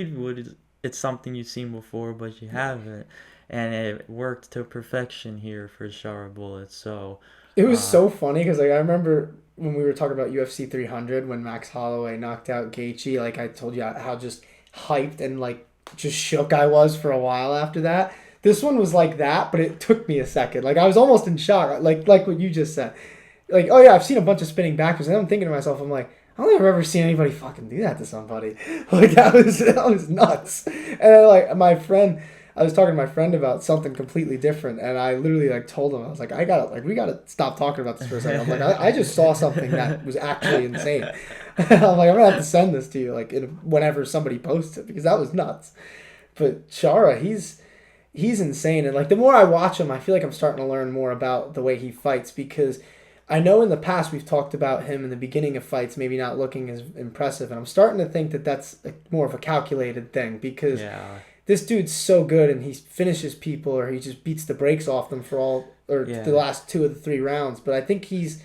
it's something you've seen before, but you haven't. And it worked to perfection here for Shara Bullet. So it was so funny because, like, I remember when we were talking about UFC 300 when Max Holloway knocked out Gaethje. Like, I told you how just hyped and like just shook I was for a while after that. This one was like that, but it took me a second. Like, I was almost in shock. Like what you just said. Like, oh yeah, I've seen a bunch of spinning backwards, and I'm thinking to myself, I'm like, I don't think I've ever seen anybody fucking do that to somebody. Like, that was nuts. And I was talking to my friend about something completely different, and I literally like told him, I was like, we gotta stop talking about this for a second. I'm like, I just saw something that was actually insane. I'm like, I'm gonna have to send this to you, like, whenever somebody posts it, because that was nuts. But Shara, he's insane, and like the more I watch him, I feel like I'm starting to learn more about the way he fights, because I know in the past we've talked about him in the beginning of fights maybe not looking as impressive, and I'm starting to think that that's more of a calculated thing, because this dude's so good, and he finishes people, or he just beats the brakes off them the last 2 of the 3 rounds. But I think he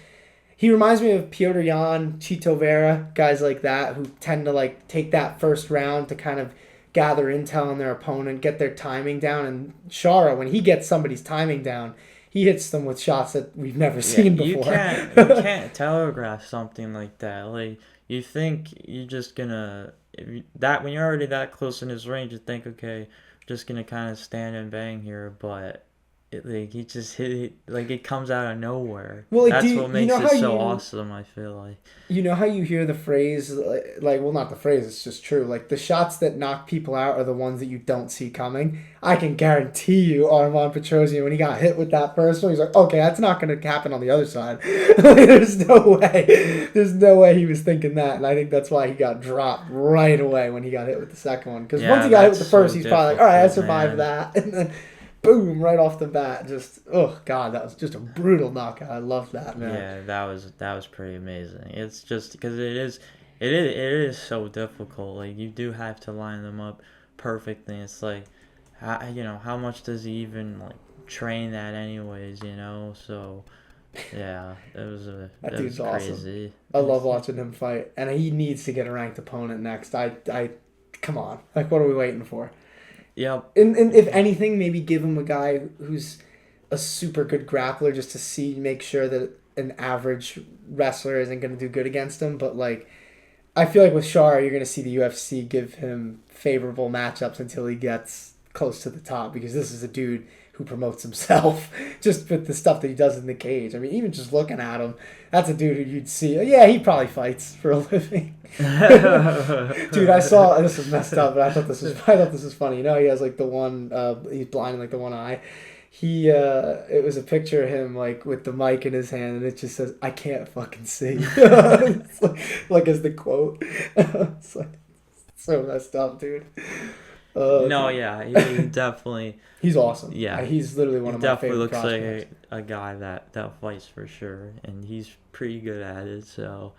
reminds me of Petr Yan, Chito Vera, guys like that, who tend to like take that first round to kind of gather intel on their opponent, get their timing down. And Shara, when he gets somebody's timing down, he hits them with shots that we've never seen before. You can't telegraph something like that. Like, you think you're just gonna when you're already that close in his range, you think, okay, just gonna kind of stand and bang here, but he just hit it, like, it comes out of nowhere. Well, like, that's what makes it so awesome, I feel like. You know how you hear the phrase, like, well, not the phrase, it's just true. Like, the shots that knock people out are the ones that you don't see coming. I can guarantee you, Arman Petrosyan, when he got hit with that first one, he's like, okay, that's not going to happen on the other side. Like, there's no way. There's no way he was thinking that, and I think that's why he got dropped right away when he got hit with the second one. Because once he got hit with the first, he's probably like, all right, I survived that. And then boom, right off the bat. Just, oh God, that was just a brutal knockout. I love that, man. Yeah, that was pretty amazing. It's just because it is so difficult. Like, you do have to line them up perfectly. It's like, how much does he even like train that anyways? So yeah, it was that dude's crazy. Awesome. I love watching him fight, and he needs to get a ranked opponent next. I come on, like, what are we waiting for? Yeah. And if anything, maybe give him a guy who's a super good grappler, just to make sure that an average wrestler isn't going to do good against him. But, like, I feel like with Shara, you're going to see the UFC give him favorable matchups until he gets close to the top, because this is a dude who promotes himself just with the stuff that he does in the cage. I mean, even just looking at him, that's a dude who you'd see, he probably fights for a living. Dude, I saw, this was messed up, but I thought this was funny. He has like the one, he's blind in like the one eye. it was a picture of him like with the mic in his hand, and it just says, "I can't fucking see." It's like as the quote. It's like so messed up, dude. No, Dude. yeah, he definitely. He's awesome. Yeah, he's literally one he of my definitely favorite looks prospects. like a guy that fights for sure, and he's pretty good at it. So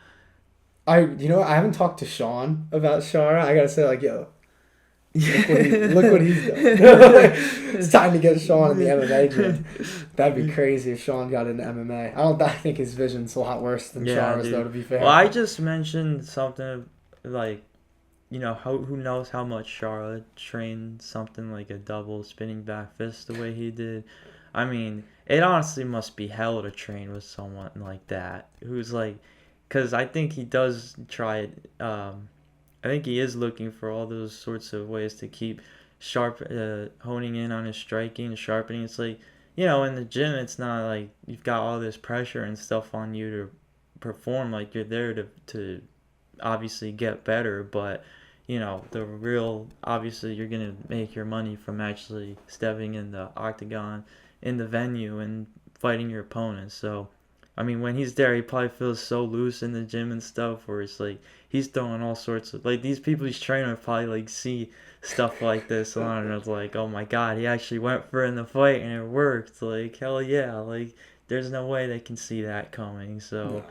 I haven't talked to Sean about Shara. I gotta say, like, yo, look what he's done. It's time to get Sean in the MMA gym. That'd be crazy if Sean got into MMA. I think his vision's a lot worse than Yeah, Shara's, though. dude. To be fair. Well, I just mentioned something like, who knows how much Charlotte trained something like a double spinning back fist the way he did. I mean, it honestly must be hell to train with someone like that who's like, because I think he does try it. I think he is looking for all those sorts of ways to keep honing in on his striking and sharpening. It's like, in the gym, it's not like you've got all this pressure and stuff on you to perform. Like you're there to obviously get better, but the real, obviously you're going to make your money from actually stepping in the octagon in the venue and fighting your opponent. So I mean, when he's there, he probably feels so loose in the gym and stuff, where it's like he's throwing all sorts of, like, these people he's training probably like see stuff like this on, and it's like, oh my god, he actually went for it in the fight and it worked. Like, hell yeah, like there's no way they can see that coming. So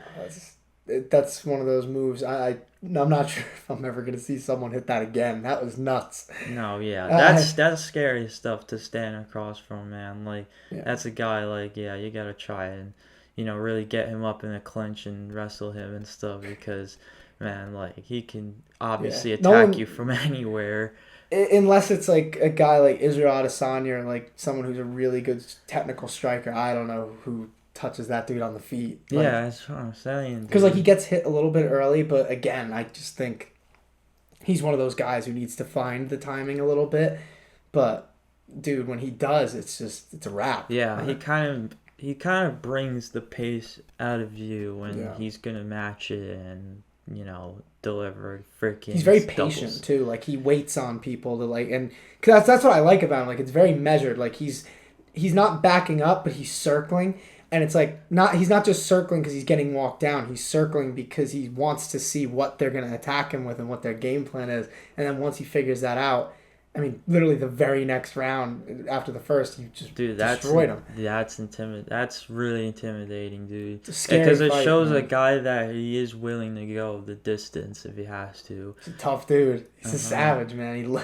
that's one of those moves. I'm not sure if I'm ever gonna see someone hit that again. That was nuts. No, yeah, that's scary stuff to stand across from, man. Like, that's a guy, like, yeah, you gotta try and really get him up in a clinch and wrestle him and stuff, because, man, like, he can obviously attack you from anywhere. Unless it's like a guy like Israel Adesanya or like someone who's a really good technical striker. I don't know who touches that dude on the feet. Like, yeah, that's what I'm saying. Because like he gets hit a little bit early, but again, I just think he's one of those guys who needs to find the timing a little bit. But dude, when he does, it's a wrap. Yeah, right? He kind of brings the pace out of you when he's gonna match it and deliver freaking. He's very patient too. Like he waits on people to like, and cause that's what I like about him. Like it's very measured. Like he's not backing up, but he's circling, and it's like he's not just circling because he's getting walked down. He's circling because he wants to see what they're gonna attack him with and what their game plan is. And then once he figures that out, I mean, literally the very next round after the first, you just destroyed him. That's really intimidating, dude. It's a scary because it fight, shows man. a guy that he is willing to go the distance if he has to. He's a tough dude. He's a savage, man.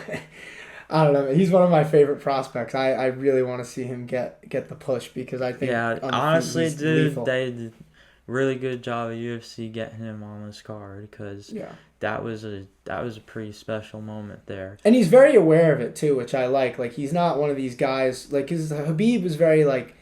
I don't know. He's one of my favorite prospects. I really want to see him get the push because I think honestly, dude, lethal. they did a really good job at UFC getting him on this card because that was a pretty special moment there. And he's very aware of it too, which I like. Like he's not one of these guys like Habib was very like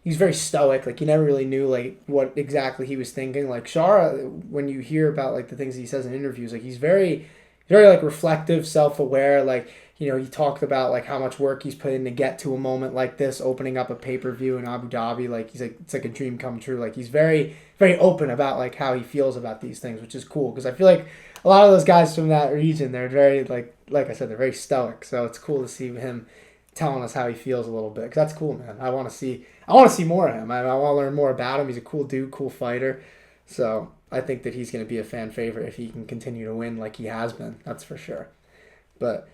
he's very stoic. Like you never really knew like what exactly he was thinking. Like Shara, when you hear about like the things he says in interviews, like he's very like reflective, self-aware. Like he talked about like how much work he's put in to get to a moment like this, opening up a pay-per-view in Abu Dhabi. Like he's like it's like a dream come true. Like he's very very open about like how he feels about these things, which is cool because I feel like a lot of those guys from that region, they're very like I said, they're very stoic. So it's cool to see him telling us how he feels a little bit. Cause that's cool, man. I want to see more of him. I want to learn more about him. He's a cool dude, cool fighter. So I think that he's going to be a fan favorite if he can continue to win like he has been. That's for sure. But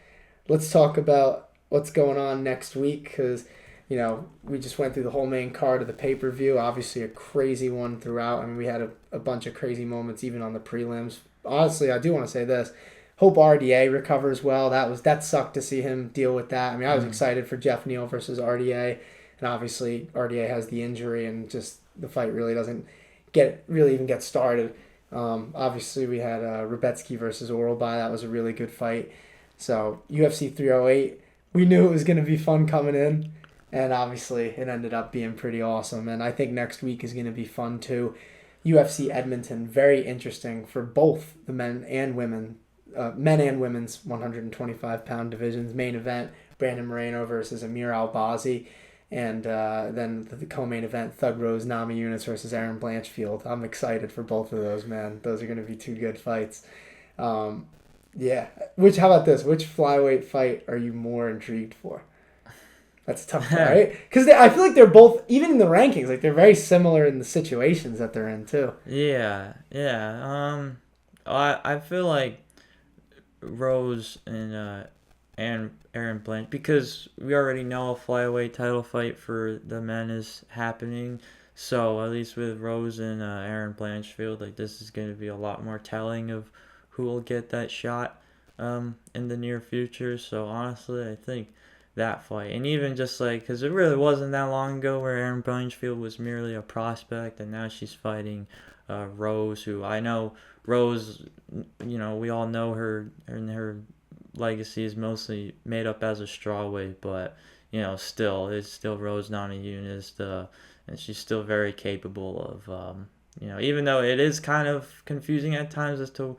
let's talk about what's going on next week because, we just went through the whole main card of the pay-per-view. Obviously a crazy one throughout. I mean, we had a bunch of crazy moments even on the prelims. Honestly, I do want to say this. Hope RDA recovers well. That sucked to see him deal with that. I mean, I was excited for Jeff Neal versus RDA, and obviously RDA has the injury, and just the fight really doesn't even get started. Obviously, we had Rubetsky versus Oralby. That was a really good fight. So UFC 308, we knew it was going to be fun coming in, and obviously it ended up being pretty awesome. And I think next week is going to be fun too. UFC Edmonton, very interesting for both the men and women's 125-pound divisions. Main event, Brandon Moreno versus Amir Albazi. And then the co-main event, Thug Rose Namajunas versus Aaron Blanchfield. I'm excited for both of those, man. Those are going to be two good fights. How about this? Which flyweight fight are you more intrigued for? That's a tough, right? Because I feel like they're both, even in the rankings, like they're very similar in the situations that they're in too. Yeah. I feel like Rose and Aaron Blanch, because we already know a flyweight title fight for the men is happening. So at least with Rose and Aaron Blanchfield, like this is going to be a lot more telling of who will get that shot in the near future. So honestly, I think that fight, and even just like, because it really wasn't that long ago where Aaron Blanchfield was merely a prospect, and now she's fighting Rose, who I know Rose, we all know her, and her legacy is mostly made up as a strawweight, but it's still Rose Namajunas, and she's still very capable of, even though it is kind of confusing at times as to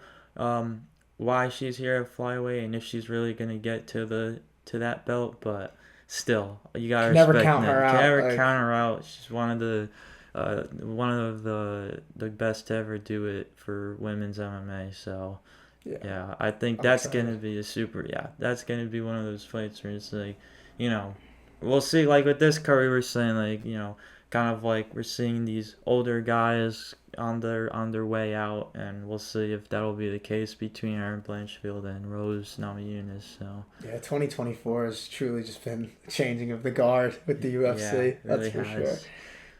why she's here at flyweight and if she's really gonna get to that belt, but still, you gotta respect never count her out. Can never count her out. She's one of the best to ever do it for women's MMA. So. Yeah, I think that's gonna be that's gonna be one of those fights where it's like, we'll see. Like with this card, we were saying, like, kind of like we're seeing these older guys on their way out, and we'll see if that'll be the case between Aaron Blanchfield and Rose Namajunas. So 2024 has truly just been changing of the guard with the UFC. That's really for sure.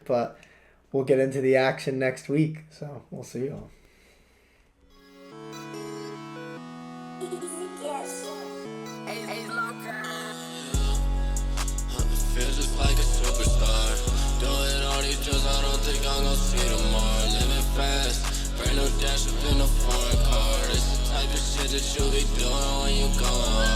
But we'll get into the action next week, so we'll see you all. I'm gonna see tomorrow, living fast, brand new dash up in a foreign car. This the type of shit that you be doing when you going hard.